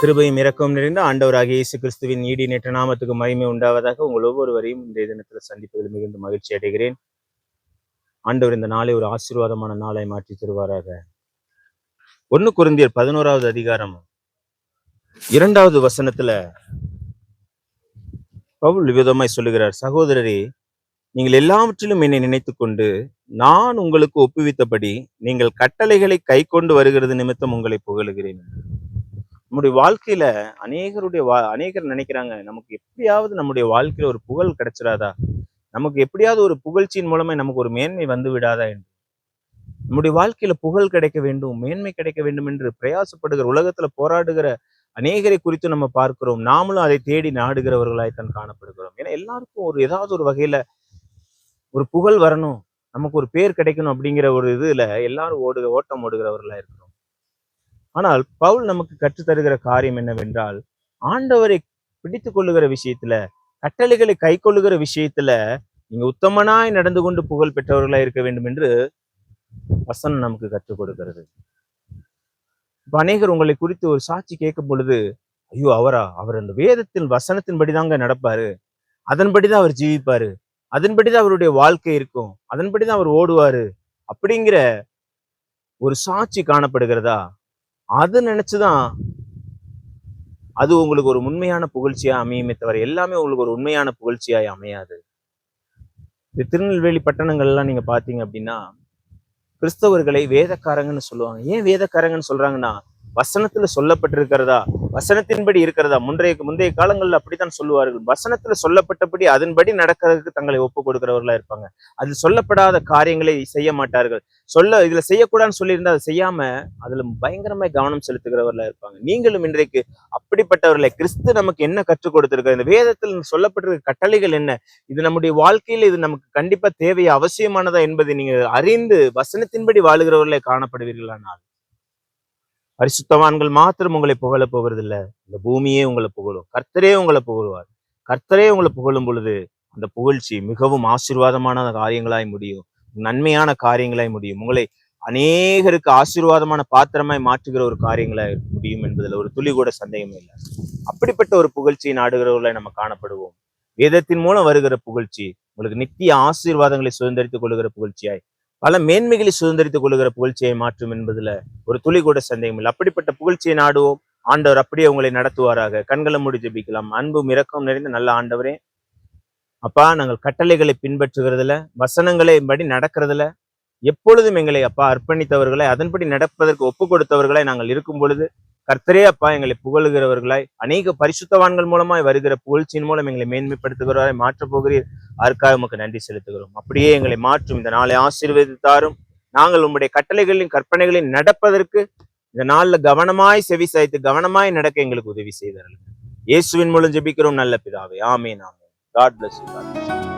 கிருபையும் இரக்கம் நிறைந்த ஆண்டவராகிய இயேசு கிறிஸ்துவின் ஈடினேற்ற நாமத்துக்கு மகிமை உண்டாவதாக உங்கள் ஒவ்வொருவரையும் இன்றைய தினத்தில் சந்திப்பதில் மிகுந்த மகிழ்ச்சி அடைகிறேன். ஆண்டவர் இந்த நாளை ஒரு ஆசீர்வாதமான நாளை மாற்றி தருவாராக. 1 கொரிந்தியர் 11வது அதிகாரம் 2வது வசனத்துல பவுல் விதமாய் சொல்லுகிறார், சகோதரரே, நீங்கள் எல்லாவற்றிலும் என்னை நினைத்து கொண்டு நான் உங்களுக்கு ஒப்புவித்தபடி நீங்கள் கட்டளைகளை கை கொண்டு வருகிறது நிமித்தம் உங்களை புகழுகிறேன். நம்முடைய வாழ்க்கையில அநேகர் நினைக்கிறாங்க, நமக்கு எப்படியாவது நம்முடைய வாழ்க்கையில ஒரு புகழ் கிடைச்சிடாதா, நமக்கு எப்படியாவது ஒரு புகழ்ச்சியின் மூலமா நமக்கு ஒரு மேன்மை வந்து விடாதா என்று. நம்முடைய வாழ்க்கையில புகழ் கிடைக்க வேண்டும், மேன்மை கிடைக்க வேண்டும் என்று பிரயாசப்படுகிற, உலகத்துல போராடுகிற அநேகரை குறித்து நம்ம பார்க்கிறோம். நாமளும் அதை தேடி நாடுகிறவர்களாய்த்தான் காணப்படுகிறோம். ஏன்னா எல்லாருக்கும் ஏதாவது ஒரு வகையில ஒரு புகழ் வரணும், நமக்கு ஒரு பேர் கிடைக்கணும் அப்படிங்கிற ஒரு இதுல எல்லாரும் ஓட்டம் ஓடுகிறவர்களா இருக்கிறோம். ஆனால் பவுல் நமக்கு கற்றுத்தருகிற காரியம் என்னவென்றால், ஆண்டவரை பிடித்து கொள்ளுகிற விஷயத்துல, கட்டளைகளை கை கொள்ளுகிற விஷயத்துல நீங்க உத்தமனாய் நடந்து கொண்டு புகழ் பெற்றவர்களா இருக்க வேண்டும் என்று வசனம் நமக்கு கற்றுக் கொடுக்கிறது. இப்ப அநேகர் உங்களை குறித்து ஒரு சாட்சி கேட்கும் பொழுது, ஐயோ அவர் அந்த வேதத்தின் வசனத்தின்படிதாங்க நடப்பாரு, அதன்படிதான் அவர் ஜீவிப்பாரு, அதன்படிதான் அவருடைய வாழ்க்கை இருக்கும், அதன்படிதான் அவர் ஓடுவாரு அப்படிங்கிற ஒரு சாட்சி காணப்படுகிறதா? அது நினைச்சுதான் அது உங்களுக்கு ஒரு உண்மையான புகழ்ச்சியா அமையுமே தவிர எல்லாமே உங்களுக்கு ஒரு உண்மையான புகழ்ச்சியாய் அமையாது. இந்த திருநெல்வேலி பட்டணங்கள்லாம் நீங்க பாத்தீங்க அப்படின்னா கிறிஸ்தவர்களை வேதக்காரங்கன்னு சொல்லுவாங்க. ஏன் வேதக்காரங்கன்னு சொல்றாங்கன்னா, வசனத்துல சொல்லப்பட்டிருக்கிறதா, வசனத்தின்படி இருக்கிறதா. முந்தைய காலங்கள்ல அப்படித்தான் சொல்லுவார்கள். வசனத்துல சொல்லப்பட்டபடி அதன்படி நடக்கிறதுக்கு தங்களை ஒப்பு கொடுக்கிறவர்களா இருப்பாங்க. அது சொல்லப்படாத காரியங்களை செய்ய மாட்டார்கள். இதுல செய்யக்கூடாதுன்னு சொல்லியிருந்தா அதை செய்யாம அதுல பயங்கரமா கவனம் செலுத்துகிறவர்களா இருப்பாங்க. நீங்களும் இன்றைக்கு அப்படிப்பட்டவர்களை, கிறிஸ்து நமக்கு என்ன கற்றுக் கொடுத்திருக்க, இந்த வேதத்தில் சொல்லப்பட்டிருக்க கட்டளைகள் என்ன, இது நம்முடைய வாழ்க்கையில இது நமக்கு கண்டிப்பா தேவையா, அவசியமானதா என்பதை நீங்க அறிந்து வசனத்தின்படி வாழுகிறவர்களை காணப்படுவீர்களானால் பரிசுத்தவான்கள் மாத்திரம் உங்களை புகழ போகிறது இல்ல, இந்த பூமியே உங்களை புகழும். கர்த்தரே உங்களை புகழ்வார். கர்த்தரே உங்களை புகழும் பொழுது அந்த புகழ்ச்சி மிகவும் ஆசீர்வாதமான காரியங்களாய் முடியும், நன்மையான காரியங்களாய் முடியும், உங்களை அநேகருக்கு ஆசீர்வாதமான பாத்திரமாய் மாற்றுகிற ஒரு காரியங்களாய் முடியும் என்பதில் ஒரு துளி கூட சந்தேகமே இல்லை. அப்படிப்பட்ட ஒரு புகழ்ச்சியை நாடுகிறவர்களை நம்ம காணப்படுவோம். வேதத்தின் மூலம் வருகிற புகழ்ச்சி உங்களுக்கு நித்திய ஆசீர்வாதங்களை சுதந்திரித்துக் கொள்ளுகிற புகழ்ச்சியாய், பல மேன்மைகளை சுதந்திரித்துக் கொள்ளுகிற புகழ்ச்சியை மாற்றும் என்பதுல ஒரு துளி கூட சந்தேகம் இல்லை. அப்படிப்பட்ட புகழ்ச்சியை நாடுவோம். ஆண்டவர் அப்படியே உங்களை நடத்துவாராக. கண்களை மூடி ஜெபிக்கலாம். அன்பும் இரக்கம் நிறைந்த நல்ல ஆண்டவரே, அப்பா, நாங்கள் கட்டளைகளை பின்பற்றுகிறதுல, வசனங்களை படி நடக்கிறதுல எப்பொழுதும் எங்களை அப்பா அர்ப்பணித்தவர்களை, அதன்படி நடப்பதற்கு ஒப்பு கொடுத்தவர்களை நாங்கள் இருக்கும் பொழுது கர்த்தரே அப்பா எங்களை புகழுகிறவர்களாய், அநேக பரிசுத்தவான்கள் மூலமாய் வருகிற புகழ்ச்சியின் மூலம் எங்களை மேன்மைப்படுத்துகிறவராய் மாற்றப் போகிறீர். அதற்காக உமக்கு நன்றி செலுத்துகிறோம். அப்படியே எங்களை மாற்றும் இந்த நாளை ஆசீர்வதித்தாரும். நாங்கள் உங்களுடைய கட்டளைகளின் கற்பனைகளின் நடப்பதற்கு இந்த நாள்ல கவனமாய் செவி சாய்த்து கவனமாய் நடக்க எங்களுக்கு உதவி செய்தார்கள். இயேசுவின் மூலம் ஜெபிக்கிறோம் நல்ல பிதாவே. ஆமேன், ஆமேன். God bless you.